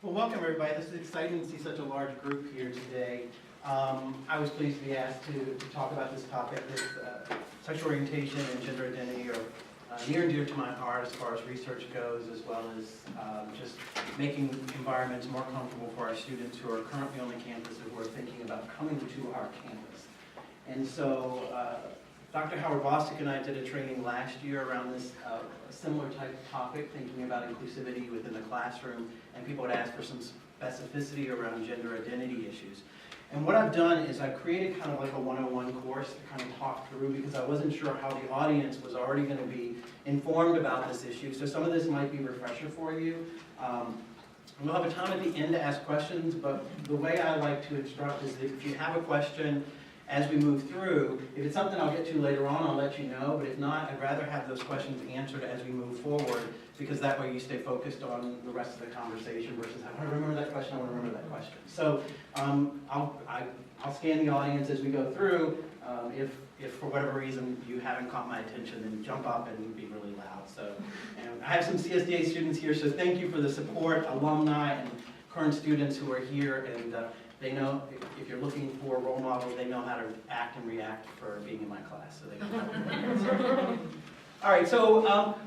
Well, welcome everybody. This is exciting to see such a large group here today. I was pleased to be asked to talk about this topic. Sexual orientation and gender identity are near and dear to my heart as far as research goes, as well as just making environments more comfortable for our students who are currently on the campus and who are thinking about coming to our campus. And so Dr. Howard Bostic and I did a training last year around this similar type of topic, thinking about inclusivity within the classroom, and people would ask for some specificity around gender identity issues. And what I've done is I've created kind of like a 101 course to kind of talk through, because I wasn't sure how the audience was already going to be informed about this issue. So some of this might be a refresher for you. We'll have a time at the end to ask questions, but the way I like to instruct is that if you have a question as we move through, if it's something I'll get to later on, I'll let you know, but if not, I'd rather have those questions answered as we move forward, because that way you stay focused on the rest of the conversation versus, I want to remember that question, I want to remember that question. So I'll scan the audience as we go through. If for whatever reason you haven't caught my attention, then jump up and be really loud. So, and I have some CSDA students here, so thank you for the support, alumni and current students who are here, and they know, if you're looking for role models, they know how to act and react for being in my class, so they can help me. All right, so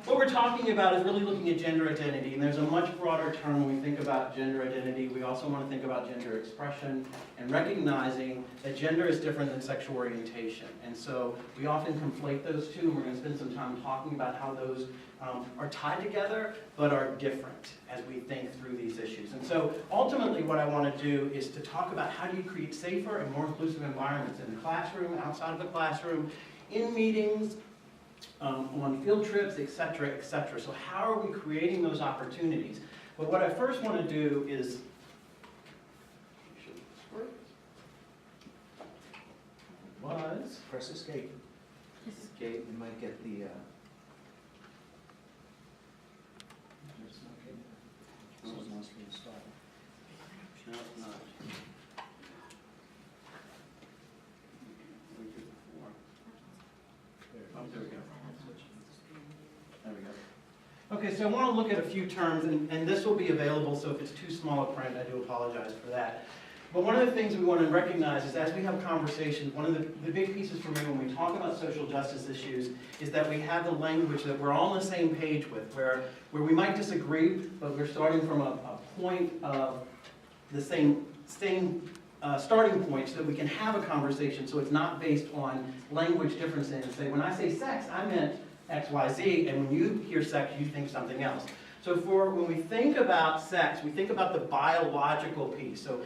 what we're talking about is really looking at gender identity, and there's a much broader term when we think about gender identity. We also want to think about gender expression and recognizing that gender is different than sexual orientation. And so we often conflate those two, and we're going to spend some time talking about how those are tied together, but are different as we think through these issues. And so ultimately what I want to do is to talk about how do you create safer and more inclusive environments in the classroom, outside of the classroom, in meetings, on field trips, etc., etc. So how are we creating those opportunities? But what I first want to do is press escape. Escape. You might get the No, it's not. Oh, there we go. There we go. Okay, so I want to look at a few terms, and this will be available, so if it's too small a print, I do apologize for that. But one of the things we want to recognize is as we have conversations, one of the big pieces for me when we talk about social justice issues is that we have the language that we're all on the same page with, where we might disagree, but we're starting from a point of the same starting point so that we can have a conversation, so it's not based on language differences and say, when I say sex, I meant X, Y, Z, and when you hear sex, you think something else. So when we think about sex, we think about the biological piece. So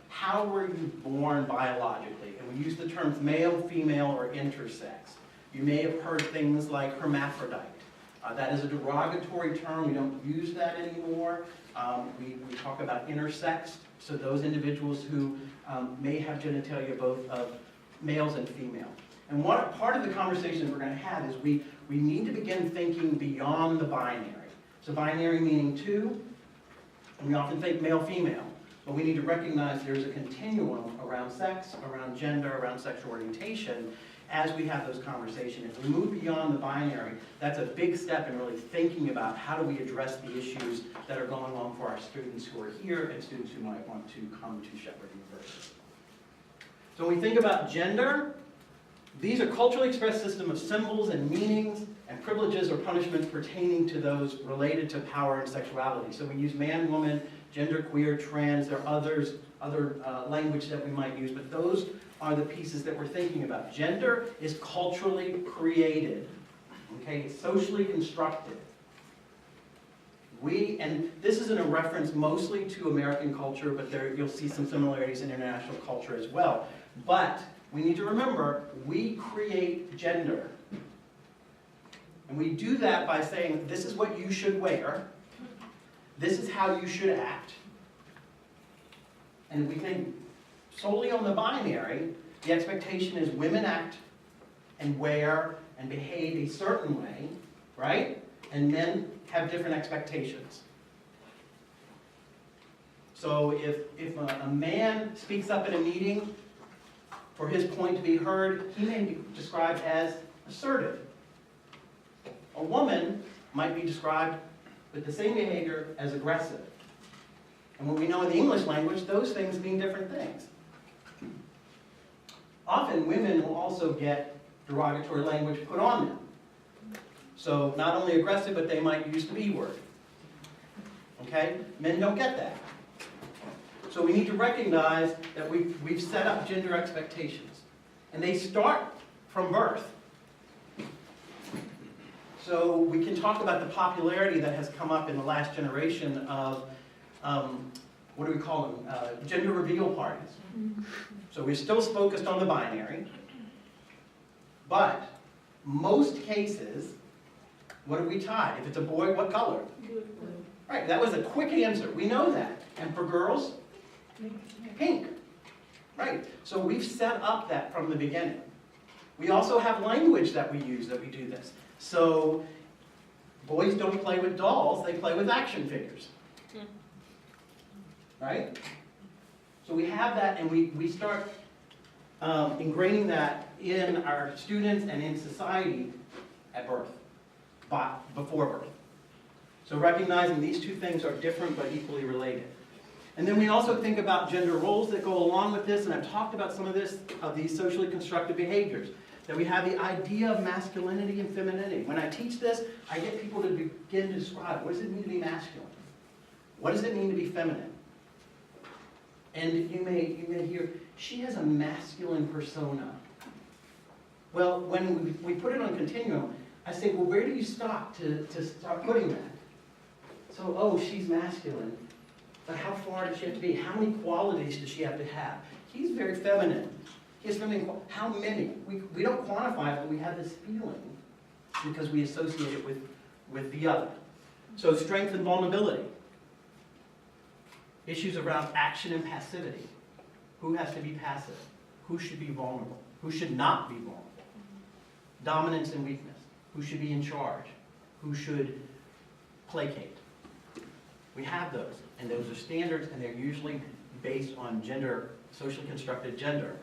how were you born biologically? And we use the terms male, female, or intersex. You may have heard things like hermaphrodite. That is a derogatory term. We don't use that anymore. We talk about intersexed, so those individuals who may have genitalia both of males and female. And what part of the conversation we're going to have is we need to begin thinking beyond the binary. So binary meaning two, and we often think male-female, but we need to recognize there's a continuum around sex, around gender, around sexual orientation as we have those conversations. If we move beyond the binary, that's a big step in really thinking about how do we address the issues that are going on for our students who are here and students who might want to come to Shepherd University. So when we think about gender, these are culturally expressed system of symbols and meanings and privileges or punishments pertaining to those related to power and sexuality. So we use man, woman, genderqueer, trans, there are other language that we might use, but those are the pieces that we're thinking about. Gender is culturally created, okay? It's socially constructed. And this isn't a reference mostly to American culture, but you'll see some similarities in international culture as well. But we need to remember, we create gender. And we do that by saying, this is what you should wear. This is how you should act. And we think solely on the binary, the expectation is women act and wear and behave a certain way, right? And men have different expectations. So if a man speaks up at a meeting for his point to be heard, he may be described as assertive. A woman might be described with the same behavior as aggressive. And what we know in the English language, those things mean different things. Often women will also get derogatory language put on them. So not only aggressive, but they might use the B word. Okay? Men don't get that. So we need to recognize that we've set up gender expectations. And they start from birth. So we can talk about the popularity that has come up in the last generation of, what do we call them, gender reveal parties. So we're still focused on the binary, but most cases, what have we tied? If it's a boy, what color? Blue. Right, that was a quick answer. We know that. And for girls? Pink. Right, so we've set up that from the beginning. We also have language that we use that we do this. So boys don't play with dolls, they play with action figures. Right? So we have that, and we start ingraining that in our students and in society at birth, before birth. So recognizing these two things are different but equally related. And then we also think about gender roles that go along with this, and I've talked about some of this, of these socially constructed behaviors. That we have the idea of masculinity and femininity. When I teach this, I get people to begin to describe, what does it mean to be masculine? What does it mean to be feminine? And you may hear, she has a masculine persona. Well, when we put it on continuum, I say, well, where do you stop to start putting that? So, oh, she's masculine. But how far does she have to be? How many qualities does she have to have? He's very feminine. He has feminine. How many? We don't quantify it, but we have this feeling because we associate it with the other. So strength and vulnerability. Issues around action and passivity. Who has to be passive? Who should be vulnerable? Who should not be vulnerable? Dominance and weakness. Who should be in charge? Who should placate? We have those, and those are standards, and they're usually based on gender, socially constructed gender,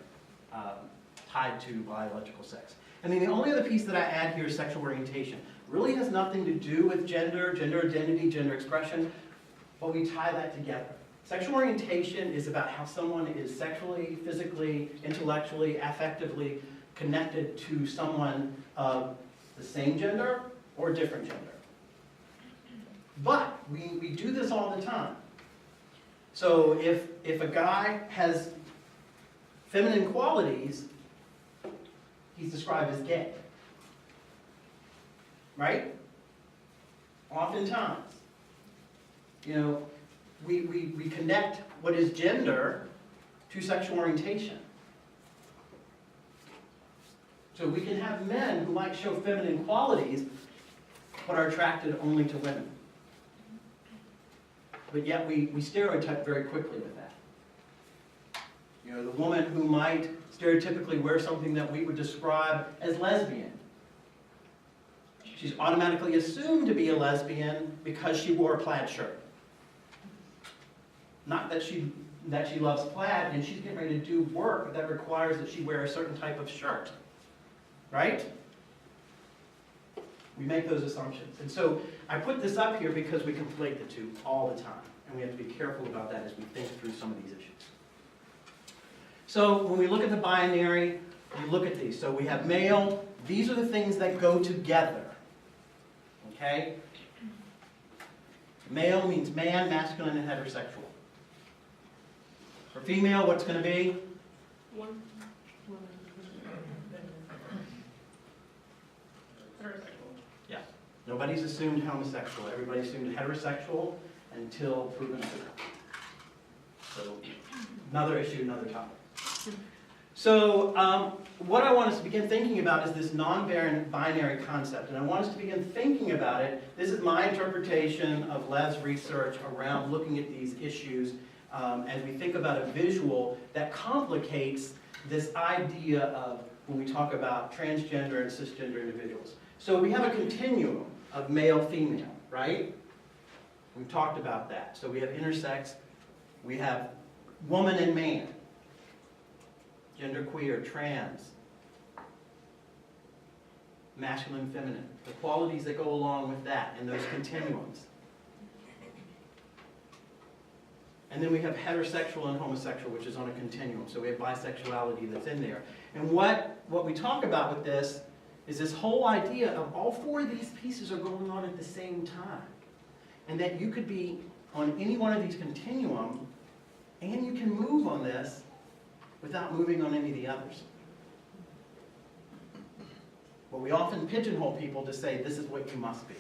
tied to biological sex. And then the only other piece that I add here is sexual orientation. Really has nothing to do with gender, gender identity, gender expression, but we tie that together. Sexual orientation is about how someone is sexually, physically, intellectually, affectively connected to someone of the same gender or different gender. But we do this all the time. So if a guy has feminine qualities, he's described as gay. Right? Oftentimes. You know, we connect what is gender to sexual orientation. So we can have men who might show feminine qualities, but are attracted only to women. But yet we stereotype very quickly with that. You know, the woman who might stereotypically wear something that we would describe as lesbian. She's automatically assumed to be a lesbian because she wore a plaid shirt. Not that she loves plaid and she's getting ready to do work that requires that she wear a certain type of shirt. Right? We make those assumptions. And so I put this up here because we conflate the two all the time. And we have to be careful about that as we think through some of these issues. So when we look at the binary, we look at these. So we have male. These are the things that go together. Okay? Male means man, masculine, and heterosexual. For female, what's going to be? One. Heterosexual. Yeah. Nobody's assumed homosexual. Everybody's assumed heterosexual until proven otherwise. So another issue, another topic. So what I want us to begin thinking about is this non-binary concept. And I want us to begin thinking about it. This is my interpretation of Lev's research around looking at these issues as we think about a visual that complicates this idea of when we talk about transgender and cisgender individuals. So we have a continuum of male-female, right? We've talked about that. So we have intersex, we have woman and man, genderqueer, trans, masculine, feminine, the qualities that go along with that and those continuums. And then we have heterosexual and homosexual, which is on a continuum. So we have bisexuality that's in there. And what we talk about with this is this whole idea of all four of these pieces are going on at the same time. And that you could be on any one of these continuum, and you can move on this without moving on any of the others. But we often pigeonhole people to say, this is what you must be.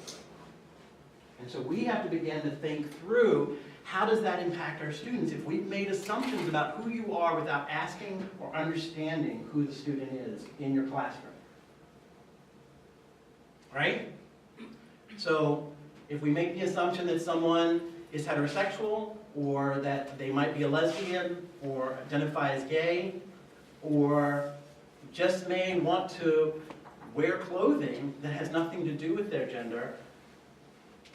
And so we have to begin to think through, how does that impact our students if we've made assumptions about who you are without asking or understanding who the student is in your classroom? Right? So if we make the assumption that someone is heterosexual, or that they might be a lesbian, or identify as gay, or just may want to wear clothing that has nothing to do with their gender,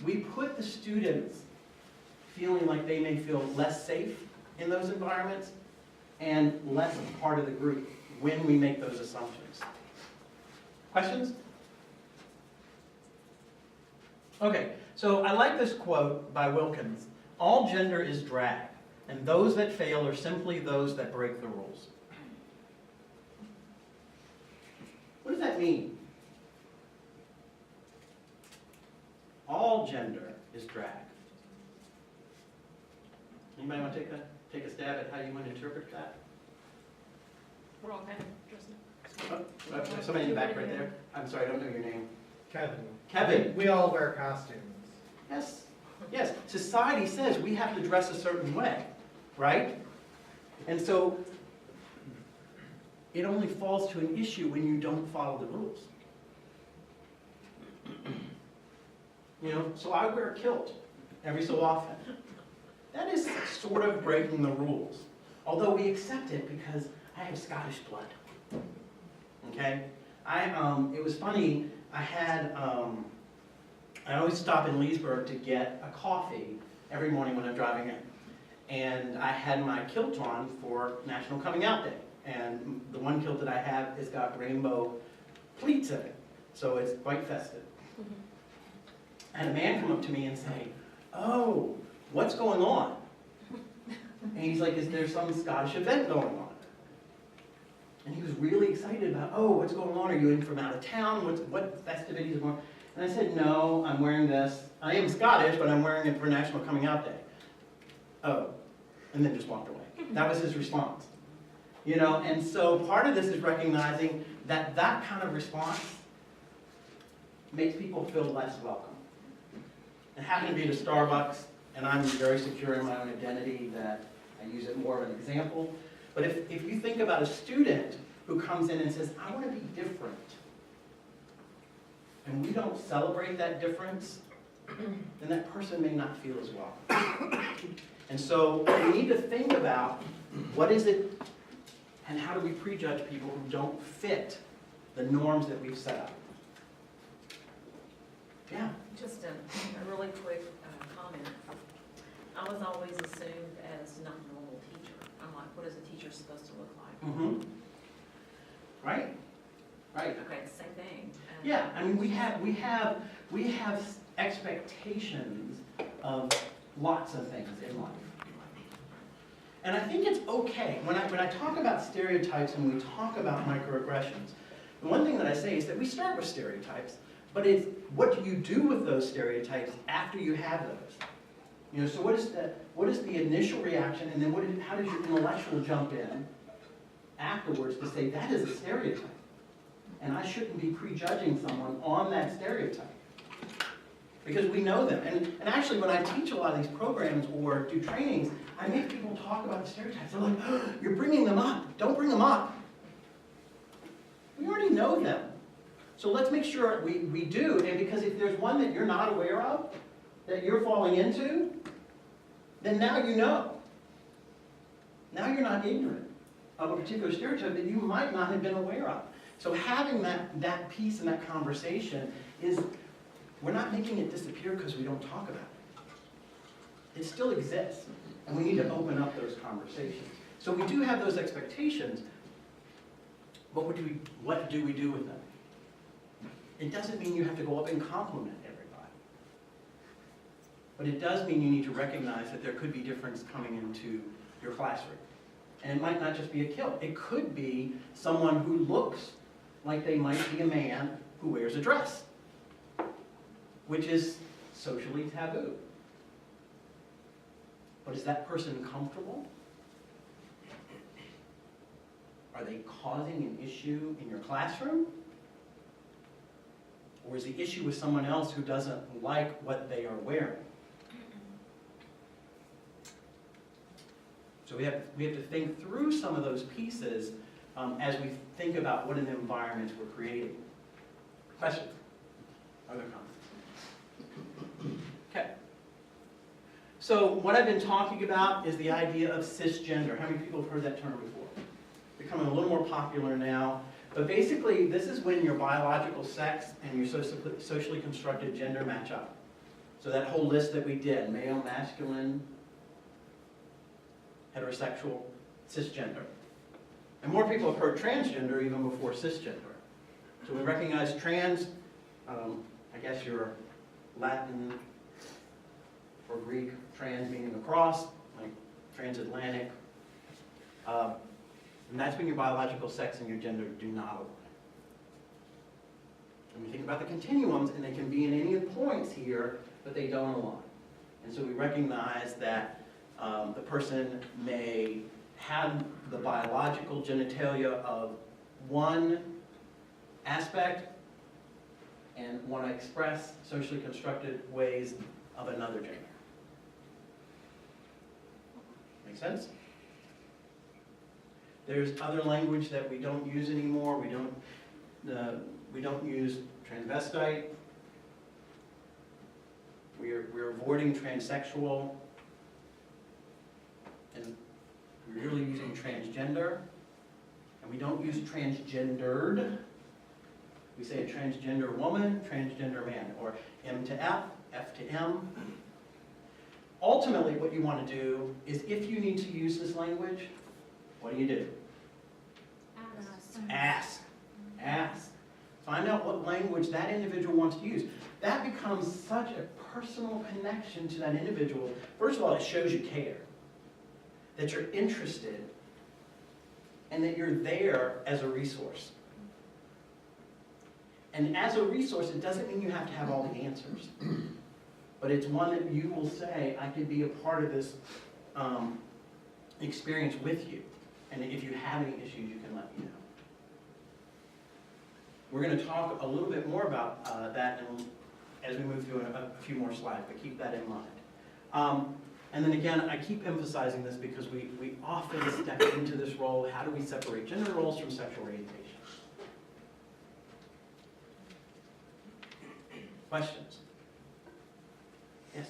we put the students feeling like they may feel less safe in those environments and less part of the group when we make those assumptions. Questions? Okay, so I like this quote by Wilkins. All gender is drag, and those that fail are simply those that break the rules. What does that mean? All gender is drag. Anybody want to take a stab at how you want to interpret that? We're all kind of dressing. Somebody in the back right there. I'm sorry, I don't know your name. Kevin. Kevin. We all wear costumes. Yes. Yes. Society says we have to dress a certain way, right? And so it only falls to an issue when you don't follow the rules. You know, so I wear a kilt every so often. That is sort of breaking the rules, although we accept it because I have Scottish blood. Okay, it was funny. I always stop in Leesburg to get a coffee every morning when I'm driving in, and I had my kilt on for National Coming Out Day, and the one kilt that I have has got rainbow pleats in it, so it's quite festive. I had a man come up to me and say, "Oh, what's going on?" And he's like, "Is there some Scottish event going on?" And he was really excited about, "Oh, what's going on? Are you in from out of town? What festivities are going on?" And I said, "No, I'm wearing this. I am Scottish, but I'm wearing it for National Coming Out Day." "Oh," and then just walked away. That was his response. You know, and so part of this is recognizing that that kind of response makes people feel less welcome. I happen to be at a Starbucks, and I'm very secure in my own identity that I use it more of an example. But if you think about a student who comes in and says, "I want to be different," and we don't celebrate that difference, then that person may not feel as well. And so we need to think about what is it and how do we prejudge people who don't fit the norms that we've set up. Yeah. Just a really quick comment. I was always assumed as not a normal teacher. I'm like, what is a teacher supposed to look like? Mm-hmm. Right. Right. Okay, it's the same thing. Yeah, I mean, we have expectations of lots of things in life. And I think it's okay, when I talk about stereotypes and we talk about microaggressions, the one thing that I say is that we start with stereotypes, but it's what do you do with those stereotypes after you have those? You know, so what is the initial reaction, and then how does your intellectual jump in afterwards to say that is a stereotype? And I shouldn't be prejudging someone on that stereotype. Because we know them. And actually, when I teach a lot of these programs or do trainings, I make people talk about the stereotypes. They're like, "Oh, you're bringing them up. Don't bring them up." We already know them. So let's make sure we do. And because if there's one that you're not aware of, that you're falling into, then now you know. Now you're not ignorant of a particular stereotype that you might not have been aware of. So having that piece in that conversation is, we're not making it disappear because we don't talk about it. It still exists, and we need to open up those conversations. So we do have those expectations, but what do we do with them? It doesn't mean you have to go up and compliment everybody. but it does mean you need to recognize that there could be difference coming into your classroom. And it might not just be a kilt. It could be someone who looks like they might be a man who wears a dress, which is socially taboo. But is that person comfortable? Are they causing an issue in your classroom? Or is the issue with someone else who doesn't like what they are wearing? So we have to think through some of those pieces as we think about what an environment we're creating. Questions? Other comments? Okay. So what I've been talking about is the idea of cisgender. How many people have heard that term before? Becoming a little more popular now. But basically, this is when your biological sex and your socially constructed gender match up. So that whole list that we did, male, masculine, heterosexual, cisgender. And more people have heard transgender even before cisgender. So we recognize trans, I guess you're Latin or Greek, trans meaning across, like transatlantic. And that's when your biological sex and your gender do not align. And we think about the continuums, and they can be in any of the points here, but they don't align. And so we recognize that the person may have the biological genitalia of one aspect and want to express socially constructed ways of another gender. Make sense? There's other language that we don't use anymore. We don't use transvestite. We're avoiding transsexual, and we're really using transgender. And we don't use transgendered. We say a transgender woman, transgender man, or M to F, F to M. Ultimately, what you want to do is, if you need to use this language, what do? Ask. Ask. Find out what language that individual wants to use. That becomes such a personal connection to that individual. First of all, it shows you care, that you're interested, and that you're there as a resource. And as a resource, it doesn't mean you have to have all the answers. But it's one that you will say, I could be a part of this experience with you. And if you have any issues, you can let me know. We're going to talk a little bit more about that as we move through a few more slides, but keep that in mind. And then again, I keep emphasizing this because we often step into this role. How do we separate gender roles from sexual orientation? Questions? Yes?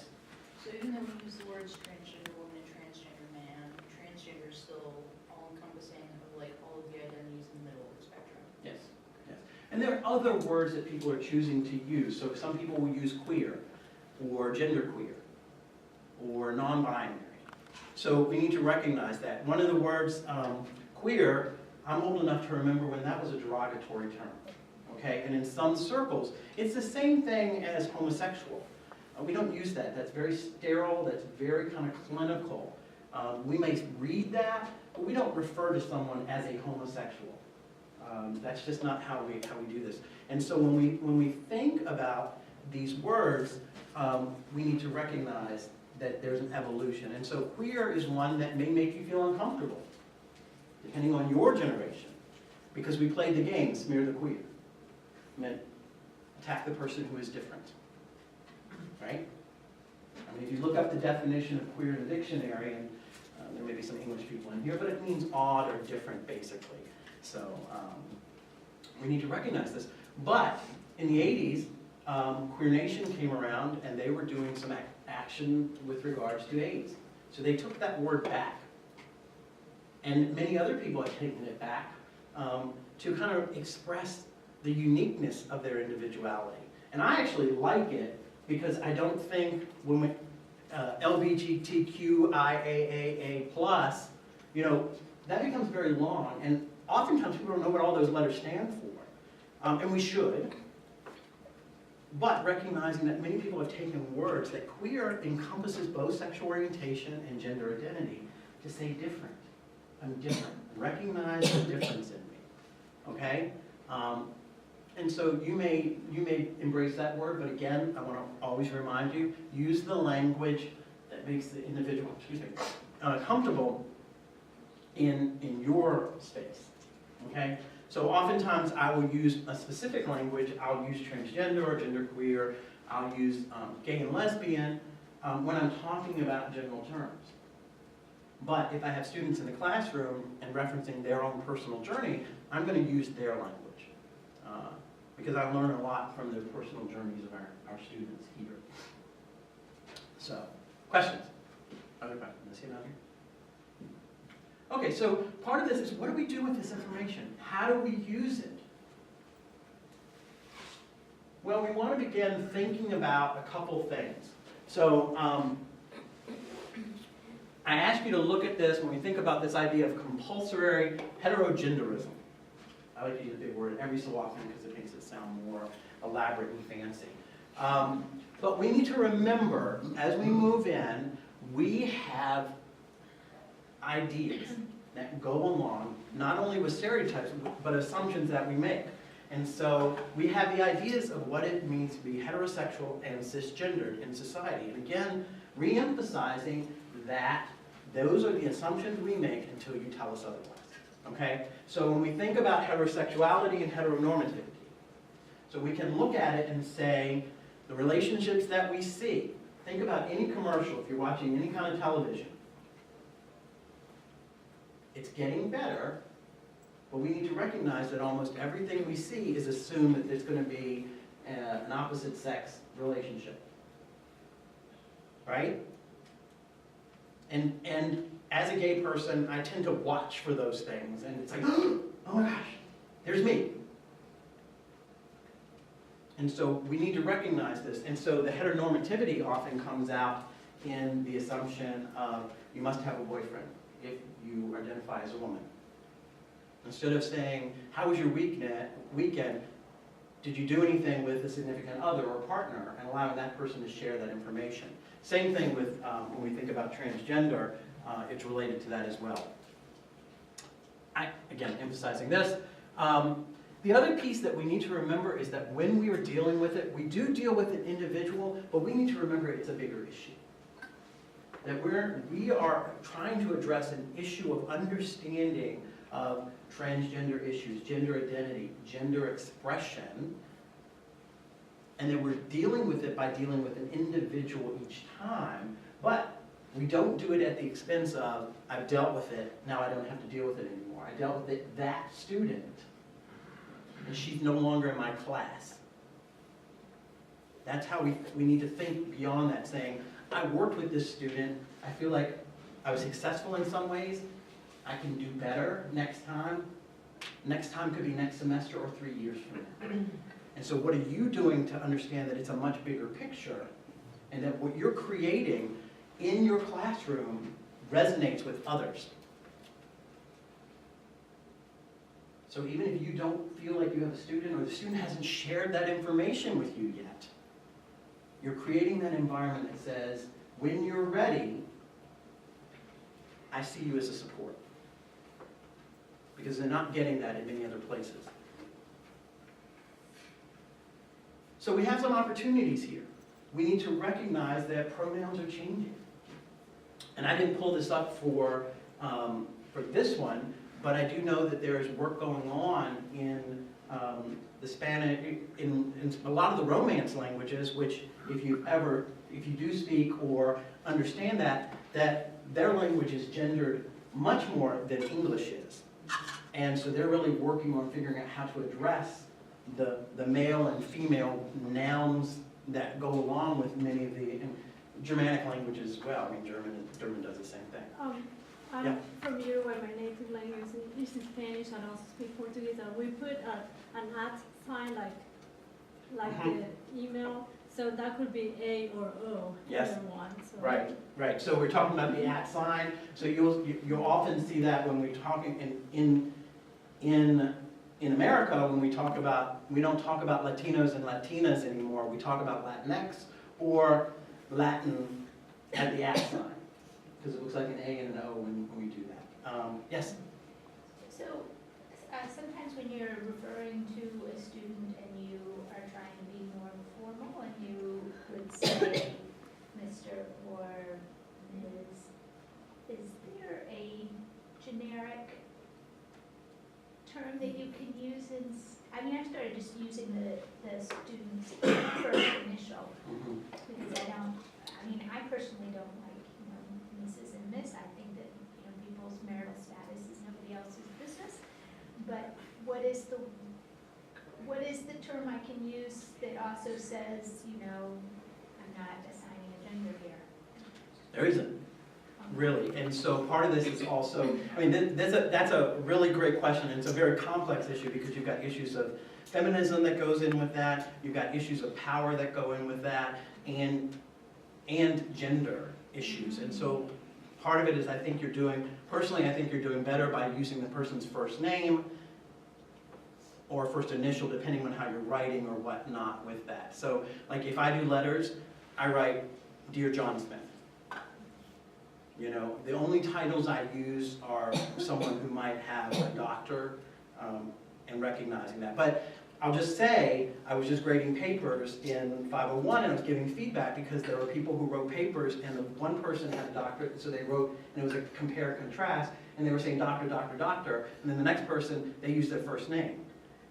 So even though we use the words transgender woman and transgender man, transgender is still all-encompassing of like all of the identities in the middle of the spectrum? Yes. Yes. And there are other words that people are choosing to use. So some people will use queer, or genderqueer, or non-binary. So we need to recognize that. One of the words, queer, I'm old enough to remember when that was a derogatory term. Okay? And in some circles, it's the same thing as homosexual. We don't use that. That's very sterile. That's very kind of clinical. We may read that, but we don't refer to someone as a homosexual. That's just not how we do this. And so when we think about these words, we need to recognize that there's an evolution. And so queer is one that may make you feel uncomfortable, depending on your generation, because we played the game, smear the queer. Meant attack the person who is different. Right? I mean, if you look up the definition of queer in the dictionary, and there may be some English people in here, but it means odd or different, basically. So we need to recognize this. But in the 80s, Queer Nation came around, and they were doing some action with regards to AIDS. So they took that word back. And many other people have taken it back to kind of express the uniqueness of their individuality. And I actually like it, because I don't think when we, LGBTQIAAA+, you know, that becomes very long, and oftentimes people don't know what all those letters stand for. And we should, but recognizing that many people have taken words that queer encompasses both sexual orientation and gender identity to say different. I'm different. Recognize the difference in me, okay? And so you may embrace that word, but again, I want to always remind you, use the language that makes the individual, comfortable in your space, okay? So oftentimes I will use a specific language. I'll use transgender or genderqueer. I'll use gay and lesbian when I'm talking about general terms. But if I have students in the classroom and referencing their own personal journey, I'm going to use their language because I learn a lot from the personal journeys of our students here. So, questions? Other questions? Let's see down here. Okay, so part of this is, what do we do with this information? How do we use it? Well, we want to begin thinking about a couple things. So I ask you to look at this when we think about this idea of compulsory heterogenderism. I like to use a big word every so often because it makes it sound more elaborate and fancy. But we need to remember, as we move in, we have ideas that go along not only with stereotypes, but assumptions that we make. And so we have the ideas of what it means to be heterosexual and cisgendered in society. And again, re-emphasizing that those are the assumptions we make until you tell us otherwise. Okay? So when we think about heterosexuality and heteronormativity, so we can look at it and say, the relationships that we see, think about any commercial, if you're watching any kind of television, it's getting better, but we need to recognize that almost everything we see is assumed that there's going to be an opposite sex relationship. Right? And as a gay person, I tend to watch for those things, and it's like, oh my gosh, there's me. And so we need to recognize this. And so the heteronormativity often comes out in the assumption of you must have a boyfriend if you identify as a woman. Instead of saying, how was your weekend? Did you do anything with a significant other or partner? And allowing that person to share that information. Same thing with when we think about transgender, it's related to that as well. Again, emphasizing this. The other piece that we need to remember is that when we are dealing with it, we do deal with an individual, but we need to remember it's a bigger issue. That we are trying to address an issue of understanding of transgender issues, gender identity, gender expression, and that we're dealing with it by dealing with an individual each time, but we don't do it at the expense of, I've dealt with it, now I don't have to deal with it anymore. I dealt with it, that student, and she's no longer in my class. That's how we need to think beyond that, saying, I worked with this student, I feel like I was successful in some ways, I can do better next time. Next time could be next semester or 3 years from now. And so what are you doing to understand that it's a much bigger picture and that what you're creating in your classroom resonates with others? So even if you don't feel like you have a student or the student hasn't shared that information with you yet, you're creating that environment that says, when you're ready, I see you as a support. Because they're not getting that in many other places. So we have some opportunities here. We need to recognize that pronouns are changing. And I didn't pull this up for this one, but I do know that there is work going on in the Spanish, in a lot of the Romance languages, which if you do speak or understand that their language is gendered much more than English is. And so they're really working on figuring out how to address the male and female nouns that go along with many of the Germanic languages as well. I mean, German does the same thing. I'm from Uruguay. My native language is Spanish, and I also speak Portuguese. And we put an @ sign like the email, so that could be A or O. Yes. Either one. So. Right. So we're talking about the @ sign. So you'll often see that when we're talking in in America, when we don't talk about Latinos and Latinas anymore, we talk about Latinx or Latin at the at sign, because it looks like an A and an O when we do that. Yes? So sometimes when you're referring to a student and you are trying to be more formal and you would say Mr. or Ms., is there a generic term that you can use I mean, I've started just using the student's first initial because I personally don't like, Mrs. and Miss. I think that, people's marital status is nobody else's business. But what is the term I can use that also says, I'm not assigning a gender here? There isn't, really. And so part of this is also, that's a really great question, and it's a very complex issue because you've got issues of feminism that goes in with that, you've got issues of power that go in with that, and gender issues. And so part of it is personally I think you're doing better by using the person's first name or first initial, depending on how you're writing or whatnot with that. So like if I do letters, I write, Dear John Smith. The only titles I use are someone who might have a doctor, and recognizing that. But I'll just say, I was just grading papers in 501 and I was giving feedback because there were people who wrote papers and the one person had a doctorate, so they wrote, and it was a compare and contrast, and they were saying doctor, doctor, doctor, and then the next person, they used their first name.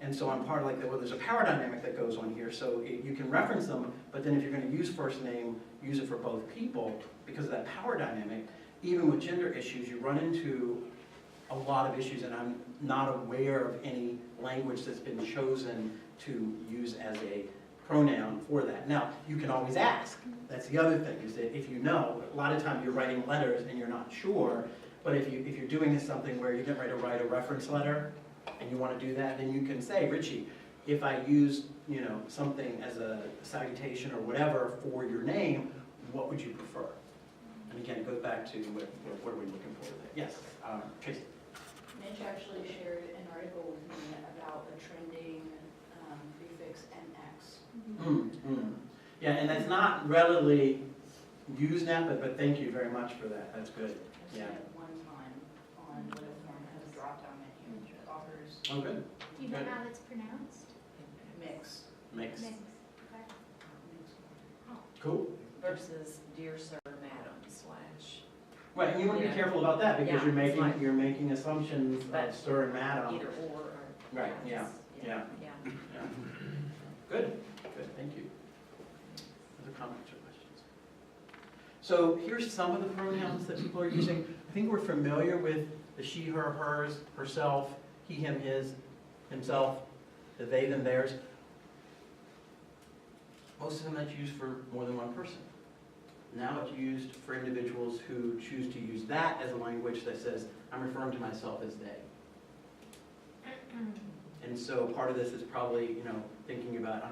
And so I'm part of there's a power dynamic that goes on here, so you can reference them, but then if you're going to use first name, use it for both people because of that power dynamic. Even with gender issues, you run into a lot of issues, and I'm not aware of any language that's been chosen to use as a pronoun for that. Now, you can always ask. That's the other thing, is that if a lot of times you're writing letters and you're not sure, but if you're doing something where you're getting ready to write a reference letter, and you want to do that, then you can say, Richie, if I use, something as a salutation or whatever for your name, what would you prefer? And again, it goes back to what are we looking for with it? Yes, Tracy. Mitch actually shared an article with me about a trending prefix NX. Yeah, and that's not readily used now, but thank you very much for that. That's good. I've seen it one time on Little Form, it has a drop-down menu, which offers Oh, good. Do you know how it's pronounced? mix. Mix. Okay. Cool. Versus Dear Sir, Madam, / Right, and you want to be careful about that because Yeah, you're making assumptions But of sir and madam. either or. Right, yeah. Yeah. Good, thank you. Other comments or questions? So here's some of the pronouns that people are using. I think we're familiar with the she, her, hers, herself, he, him, his, himself, the they, them, theirs. Most of them that's used for more than one person. Now it's used for individuals who choose to use that as a language that says, I'm referring to myself as they. And so part of this is probably, thinking about,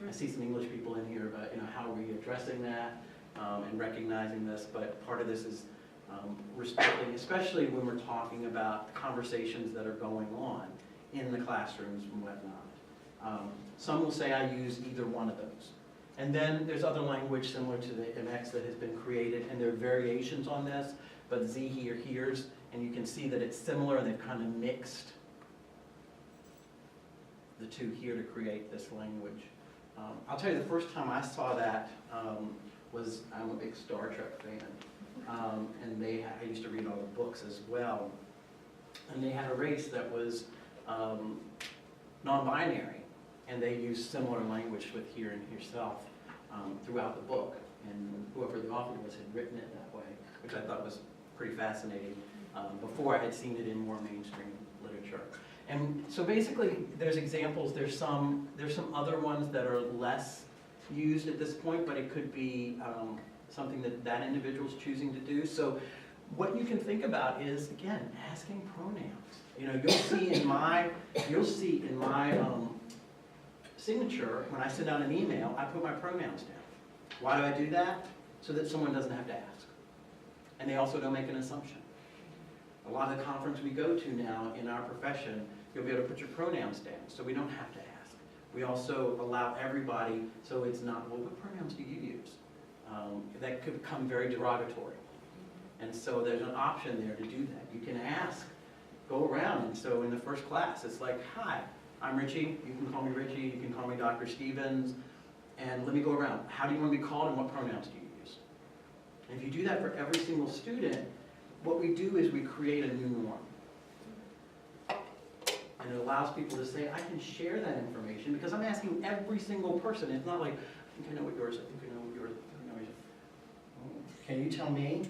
I see some English people in here about, how are we addressing that and recognizing this, but part of this is respecting, especially when we're talking about conversations that are going on in the classrooms and whatnot. Some will say I use either one of those. And then there's other language similar to the MX that has been created, and there are variations on this, but Z, he, or here's, and you can see that it's similar, and they've kind of mixed the two here to create this language. I'll tell you, the first time I saw that was, I'm a big Star Trek fan, and I used to read all the books as well, and they had a race that was non-binary, and they used similar language with here and herself throughout the book, and whoever the author was had written it that way, which I thought was pretty fascinating. Before I had seen it in more mainstream literature. And so basically, there's examples, there's some other ones that are less used at this point, but it could be something that individual's choosing to do. So what you can think about is, again, asking pronouns. You'll see in my signature, when I send out an email, I put my pronouns down. Why do I do that? So that someone doesn't have to ask. And they also don't make an assumption. A lot of the conference we go to now in our profession, you'll be able to put your pronouns down, so we don't have to ask. We also allow everybody, so it's not, well, what pronouns do you use? That could become very derogatory. And so there's an option there to do that. You can ask, go around, and so in the first class, it's like, hi, I'm Richie, you can call me Richie, you can call me Dr. Stevens, and let me go around. How do you want to be called and what pronouns do you use? And if you do that for every single student, what we do is we create a new norm. And it allows people to say, I can share that information because I'm asking every single person. It's not like, I think I know what yours is, I think I know what yours is, I think I know yours is. Can you tell me?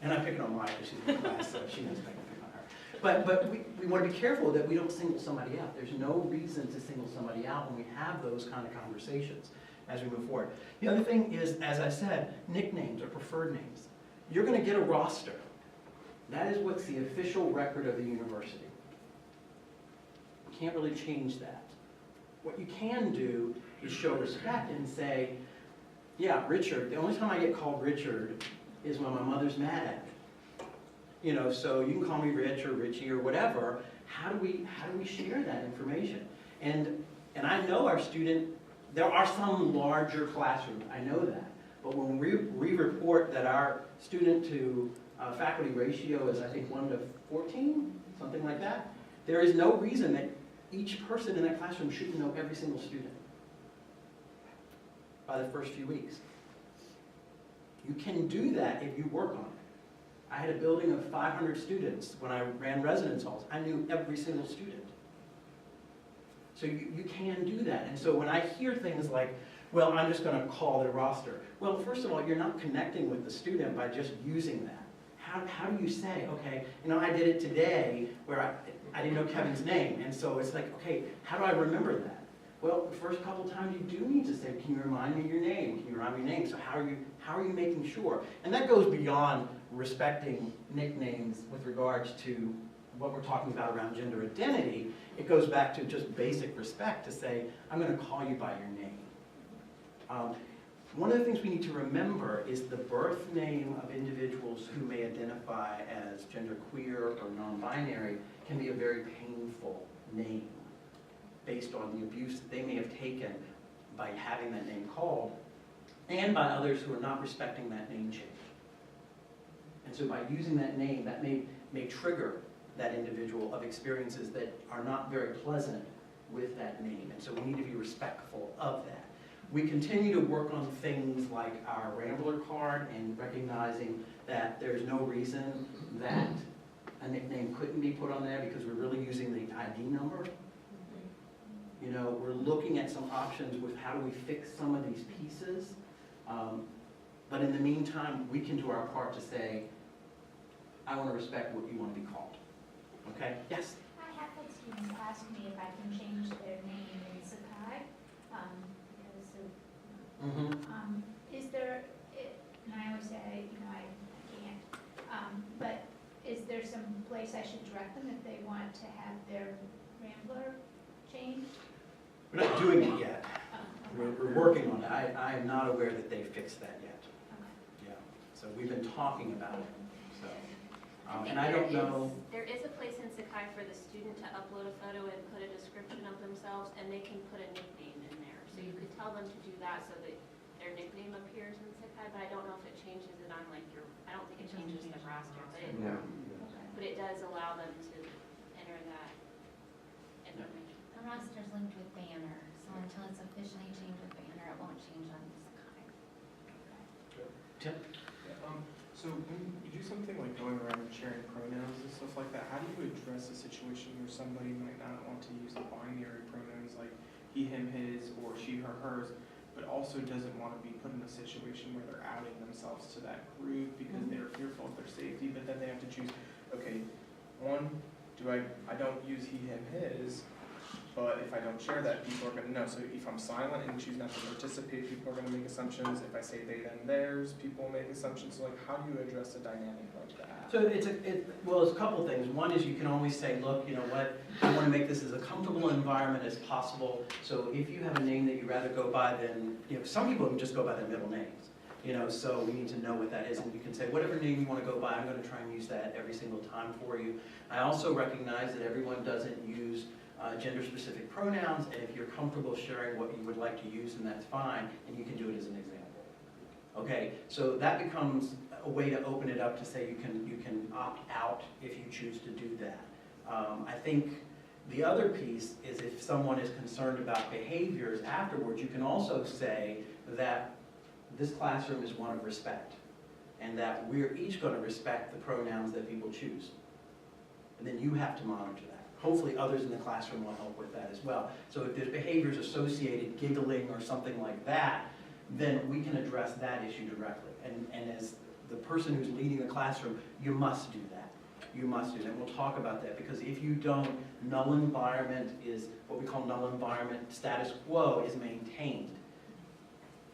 And I'm picking on Maya because she's in class, so she knows I can pick on her. But we want to be careful that we don't single somebody out. There's no reason to single somebody out when we have those kind of conversations as we move forward. The other thing is, as I said, nicknames or preferred names. You're going to get a roster. That is what's the official record of the university. You can't really change that. What you can do is show respect and say, yeah, Richard, the only time I get called Richard is when my mother's mad at me. You know, so you can call me Rich or Richie or whatever. How do we share that information? And I know our student, there are some larger classrooms, I know that. But when we report that our student to faculty ratio is, I think, 1 to 14, something like that, there is no reason that each person in that classroom shouldn't know every single student by the first few weeks. You can do that if you work on it. I had a building of 500 students when I ran residence halls. I knew every single student. So you can do that. And so when I hear things like, well, I'm just going to call their roster. Well, first of all, you're not connecting with the student by just using that. How do you say, okay, you know, I did it today where I didn't know Kevin's name. And so it's like, okay, how do I remember that? Well, the first couple times you do need to say, can you remind me of your name? Can you remind me of your name? So how are you making sure? And that goes beyond respecting nicknames with regards to what we're talking about around gender identity. It goes back to just basic respect to say, I'm going to call you by your name. One of the things we need to remember is the birth name of individuals who may identify as genderqueer or non-binary can be a very painful name based on the abuse that they may have taken by having that name called and by others who are not respecting that name change. And so by using that name, that may trigger that individual of experiences that are not very pleasant with that name. And so we need to be respectful of that. We continue to work on things like our Rambler card and recognizing that there's no reason that a nickname couldn't be put on there because we're really using the ID number. You know, we're looking at some options with how do we fix some of these pieces. But in the meantime, we can do our part to say, I want to respect what you want to be called. Okay? Yes? I have had students ask me if I can change their name in Sakai, is there, and I always say, you know, I can't, but is there some place I should direct them if they want to have their Rambler changed? We're not doing it yet. Okay. We're working on it. I am not aware that they fixed that yet. Okay. Yeah. So we've been talking about it. So, and I don't know. There is a place in Sakai for the student to upload a photo and put a description of themselves, and they can put a nickname in there. So you could tell them to do that so that their nickname appears in Sakai, but I don't know if it changes it on like I don't think it changes the roster, but it does allow them to enter that information. The roster's linked with Banner, so until it's officially changed with Banner, it won't change on Sakai. Tim? So when you do something like going around and sharing pronouns and stuff like that, how do you address a situation where somebody might not want to use the binary pronouns like he, him, his, or she, her, hers, but also doesn't want to be put in a situation where they're outing themselves to that group because they're fearful of their safety, but then they have to choose, okay, one, I don't use he, him, his, but if I don't share that, people are going to know. So if I'm silent and choose not to participate, people are going to make assumptions. If I say they, then theirs, people will make assumptions. So like, how do you address a dynamic like that? So it's a couple things. One is you can always say, look, you know what, I want to make this as a comfortable environment as possible. So if you have a name that you'd rather go by, then, you know, some people just go by their middle names. You know, so we need to know what that is, and you can say, whatever name you want to go by, I'm going to try and use that every single time for you. I also recognize that everyone doesn't use gender-specific pronouns, and if you're comfortable sharing what you would like to use, then that's fine, and you can do it as an example. Okay, so that becomes a way to open it up to say you can opt out if you choose to do that. I think the other piece is if someone is concerned about behaviors afterwards, you can also say that this classroom is one of respect, and that we're each going to respect the pronouns that people choose. And then you have to monitor that. Hopefully others in the classroom will help with that as well. So if there's behaviors associated, giggling or something like that, then we can address that issue directly. And as the person who's leading the classroom, you must do that. You must do that. We'll talk about that, because if you don't, null environment is what we call null environment, status quo is maintained,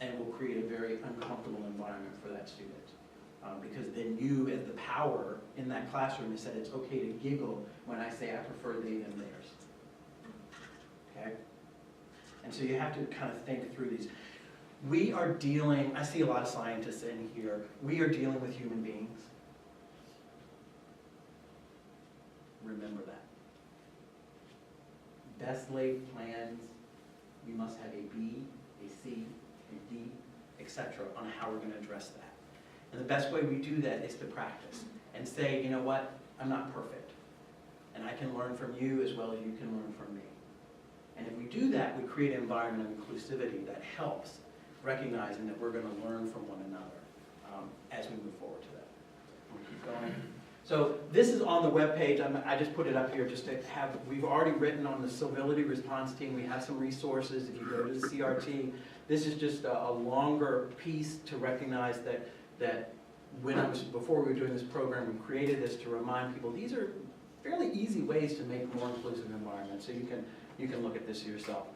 and will create a very uncomfortable environment for that student. Because then you, as the power in that classroom, has said it's okay to giggle when I say I prefer they than theirs. Okay? And so you have to kind of think through these. We are dealing, I see a lot of scientists in here, we are dealing with human beings. Remember that. Best laid plans, we must have a B, a C, a D, etc. on how we're going to address that. And the best way we do that is to practice and say, you know what, I'm not perfect. And I can learn from you as well as you can learn from me. And if we do that, we create an environment of inclusivity that helps, recognizing that we're going to learn from one another as we move forward to that. We'll keep going. So this is on the webpage. I just put it up here just to have, we've already written on the civility response team. We have some resources. If you go to the CRT, this is just a longer piece to recognize that before we were doing this program, we created this to remind people these are fairly easy ways to make more inclusive environments. So you can look at this yourself.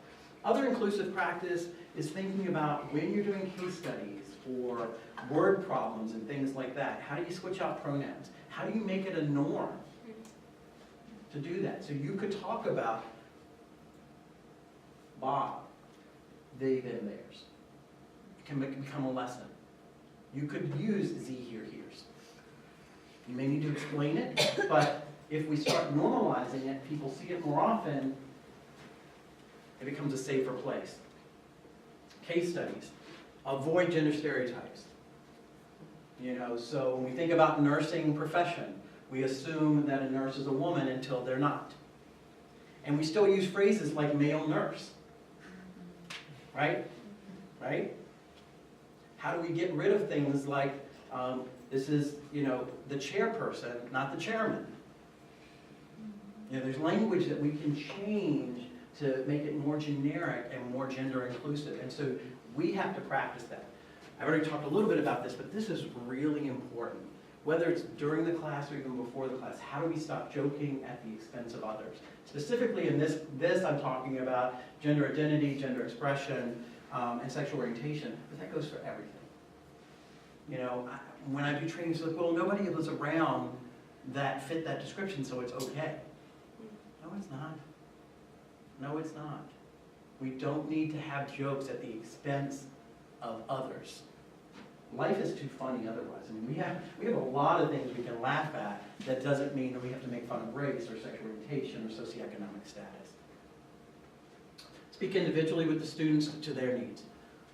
Other inclusive practice is thinking about when you're doing case studies or word problems and things like that. How do you switch out pronouns? How do you make it a norm to do that? So you could talk about Bob, they, them, theirs. It can become a lesson. You could use Z, here, here's. You may need to explain it, but if we start normalizing it, people see it more often, it becomes a safer place. Case studies. Avoid gender stereotypes. You know, so when we think about nursing profession, we assume that a nurse is a woman until they're not. And we still use phrases like male nurse. Right? Right? How do we get rid of things like, this is, you know, the chairperson, not the chairman? You know, there's language that we can change to make it more generic and more gender inclusive. And so we have to practice that. I've already talked a little bit about this, but this is really important. Whether it's during the class or even before the class, how do we stop joking at the expense of others? Specifically in this I'm talking about gender identity, gender expression, and sexual orientation, but that goes for everything. You know, when I do trainings, like, well, nobody was around that fit that description, so it's okay. No, it's not. No, it's not. We don't need to have jokes at the expense of others. Life is too funny otherwise. I mean, we have a lot of things we can laugh at. That doesn't mean that we have to make fun of race or sexual orientation or socioeconomic status. Speak individually with the students to their needs.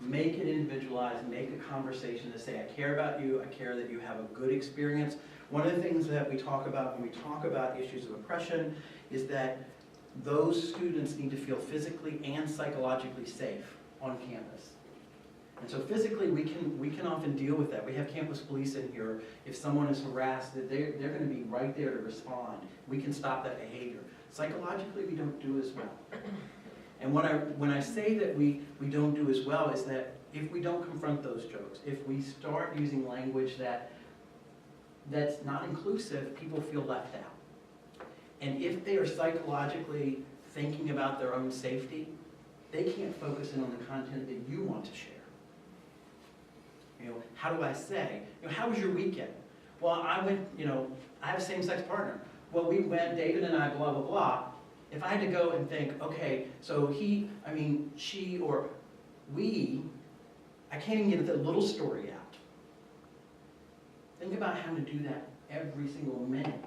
Make it individualized, make a conversation to say, I care about you, I care that you have a good experience. One of the things that we talk about when we talk about issues of oppression is that those students need to feel physically and psychologically safe on campus. And so physically, we can often deal with that. We have campus police in here. If someone is harassed, they're going to be right there to respond. We can stop that behavior. Psychologically, we don't do as well. And when I say that we don't do as well is that if we don't confront those jokes, if we start using language that's not inclusive, people feel left out. And if they are psychologically thinking about their own safety, they can't focus in on the content that you want to share. You know, how do I say, you know, how was your weekend? Well, I went, you know, I have a same-sex partner. Well, we went, David and I, blah, blah, blah. If I had to go and think, okay, so she, or we, I can't even get the little story out. Think about having to do that every single minute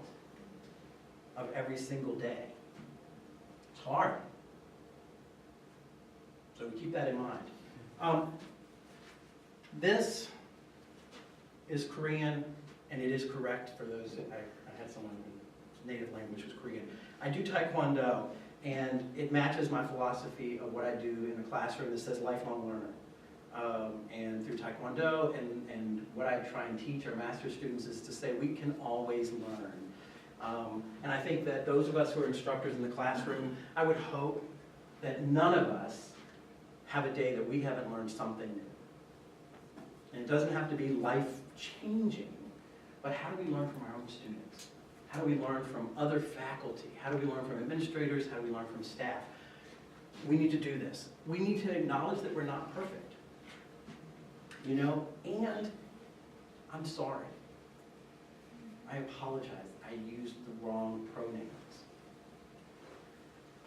of every single day. It's hard. So keep that in mind. This is Korean, and it is correct for those, I had someone whose native language was Korean. I do Taekwondo, and it matches my philosophy of what I do in the classroom that says lifelong learner. And through Taekwondo, and what I try and teach our master's students is to say we can always learn. And I think that those of us who are instructors in the classroom, I would hope that none of us have a day that we haven't learned something new. And it doesn't have to be life-changing, but how do we learn from our own students? How do we learn from other faculty? How do we learn from administrators? How do we learn from staff? We need to do this. We need to acknowledge that we're not perfect. You know, and I'm sorry. I apologize. I used the wrong pronouns.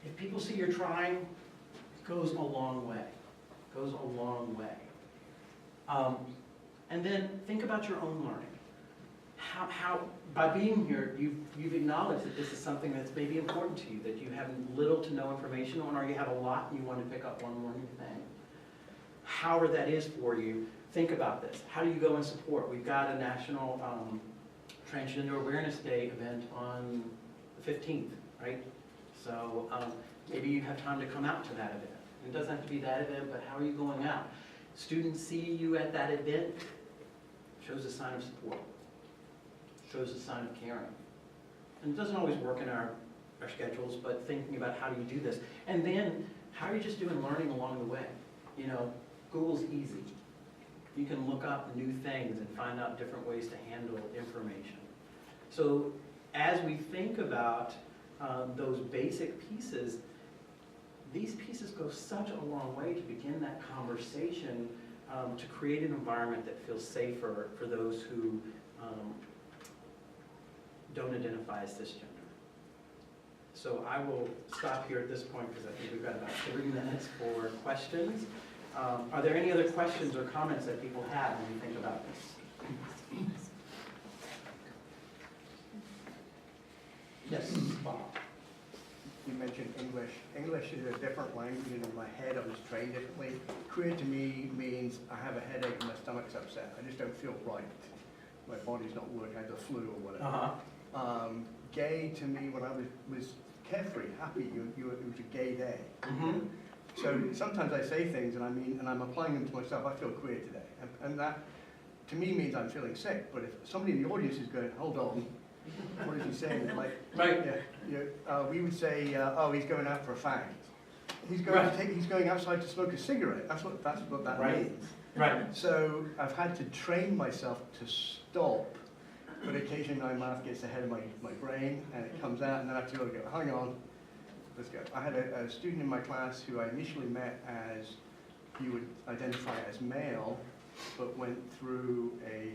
If people see you're trying, it goes a long way. It goes a long way. And then think about your own learning. How by being here, you've acknowledged that this is something that's maybe important to you, that you have little to no information on, or you have a lot and you want to pick up one more new thing. However that is for you, think about this. How do you go and support? We've got a National Transgender Awareness Day event on the 15th, right? So maybe you have time to come out to that event. It doesn't have to be that event, but how are you going out? Students see you at that event, shows a sign of support, shows a sign of caring. And it doesn't always work in our schedules, but thinking about how do you do this. And then, how are you just doing learning along the way? You know, Google's easy. You can look up new things and find out different ways to handle information. So as we think about those basic pieces, these pieces go such a long way to begin that conversation to create an environment that feels safer for those who don't identify as cisgender. So I will stop here at this point because I think we've got about 3 minutes for questions. Are there any other questions or comments that people have when you think about this? Yes, Bob. You mentioned English. English is a different language, and in my head I was trained differently. Queer to me means I have a headache and my stomach's upset. I just don't feel right. My body's not working. I have the flu or whatever. Gay to me, when I was carefree, happy, it was a gay day. So sometimes I say things and I'm applying them to myself. I feel queer today, and that to me means I'm feeling sick. But if somebody in the audience is going, hold on, what is he saying? Like, right. We would say, oh, he's going out for a fag. He's going he's going outside to smoke a cigarette. That's what that means. Right. So I've had to train myself to stop, but occasionally my mouth gets ahead of my brain and it comes out, and then I have to go, hang on, let's go. I had a student in my class who I initially met as, he would identify as male, but went through a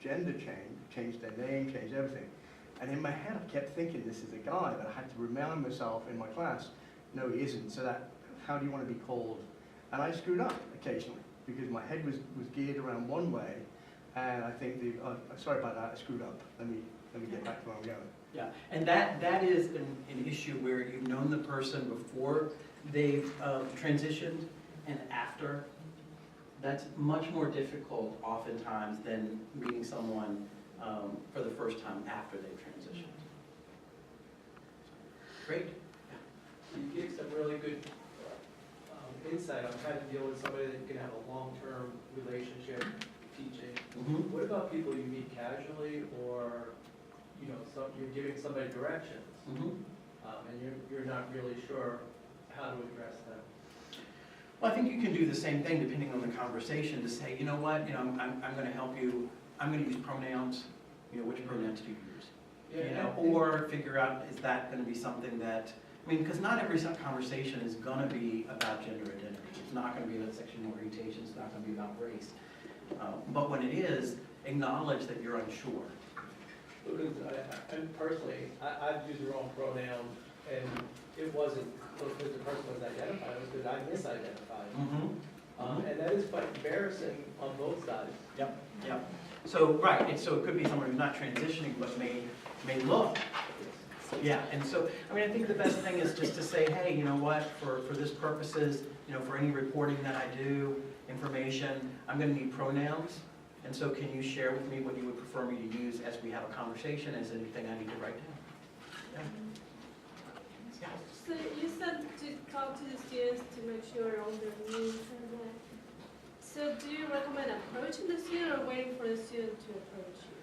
gender change, changed their name, changed everything. And in my head I kept thinking this is a guy, but I had to remind myself in my class, no he isn't, so that, how do you want to be called? And I screwed up occasionally, because my head was geared around one way, and I think, sorry about that, I screwed up. Let me get back to where I'm going. Yeah, and that is an issue where you've known the person before they've transitioned and after. That's much more difficult oftentimes than meeting someone for the first time after they've transitioned. Great. You gave some really good insight on how to deal with somebody that can have a long-term relationship teaching. What about people you meet casually, or you're giving somebody directions, and you're not really sure how to address them? Well, I think you can do the same thing depending on the conversation to say, you know what, I'm going to help you. I'm going to use pronouns. Which pronouns do you use? Yeah, or figure out, is that going to be something that, because not every conversation is going to be about gender identity. It's not going to be about sexual orientation. It's not going to be about race. But when it is, acknowledge that you're unsure. Because personally, I've used the wrong pronoun, and it wasn't because the person was identified, it was because I misidentified. And that is quite embarrassing on both sides. Yep, yep. So, right, so it could be someone who's not transitioning, but may look. Yeah, and so, I mean, I think the best thing is just to say, hey, you know what, for this purposes, you know, for any reporting that I do, information, I'm gonna need pronouns. And so can you share with me what you would prefer me to use as we have a conversation, as anything I need to write down? Yeah. So you said to talk to the students to make sure all their needs and that. So do you recommend approaching the student or waiting for the student to approach you?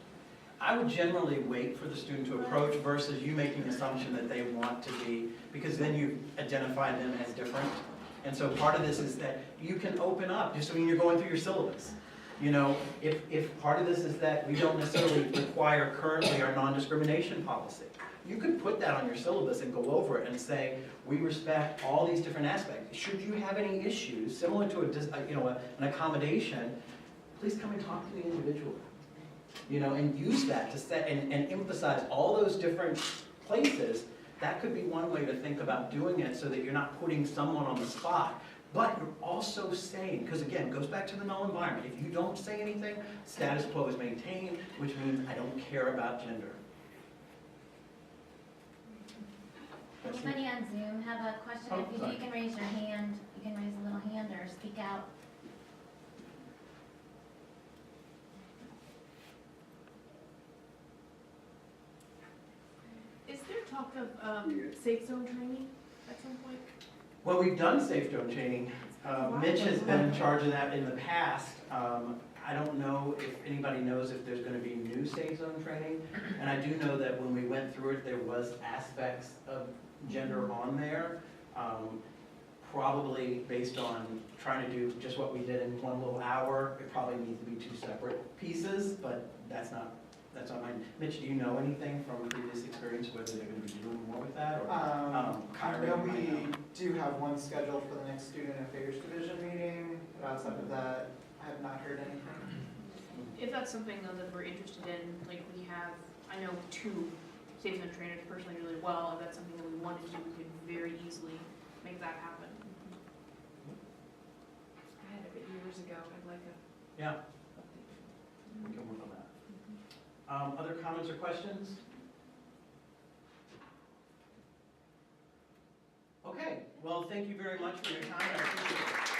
I would generally wait for the student to approach versus you making the assumption that they want to be, because then you identify them as different. And so part of this is that you can open up, just when you're going through your syllabus. You know, if part of this is that we don't necessarily require currently our non-discrimination policy, you could put that on your syllabus and go over it and say, we respect all these different aspects. Should you have any issues, similar to an accommodation, please come and talk to me individually. You know, and use that to set and emphasize all those different places. That could be one way to think about doing it, so that you're not putting someone on the spot, but you're also saying, because again, it goes back to the null environment. If you don't say anything, status quo is maintained, which means I don't care about gender. Anybody on Zoom have a question? Oh, If you do, you can raise your hand. You can raise a little hand or speak out. Is there talk of safe zone training at some point? Well, we've done safe zone training. Mitch has been in charge of that in the past. I don't know if anybody knows if there's going to be new safe zone training. And I do know that when we went through it, there was aspects of gender on there. Probably based on trying to do just what we did in one little hour. It probably needs to be two separate pieces, but that's not mine. Mitch, do you know anything from previous experience whether they're going to be doing more with that? Or, I know we do have one scheduled for the next Student Affairs Division meeting, but outside of that, I have not heard anything. If that's something though that we're interested in, like we have, I know 2 safe zone trainers personally really well. If that's something that we wanted to do, we could very easily make that happen. I had it years ago. I'd like a. Yeah. We can work on that. Other comments or questions? Okay, well, thank you very much for your time. I appreciate it.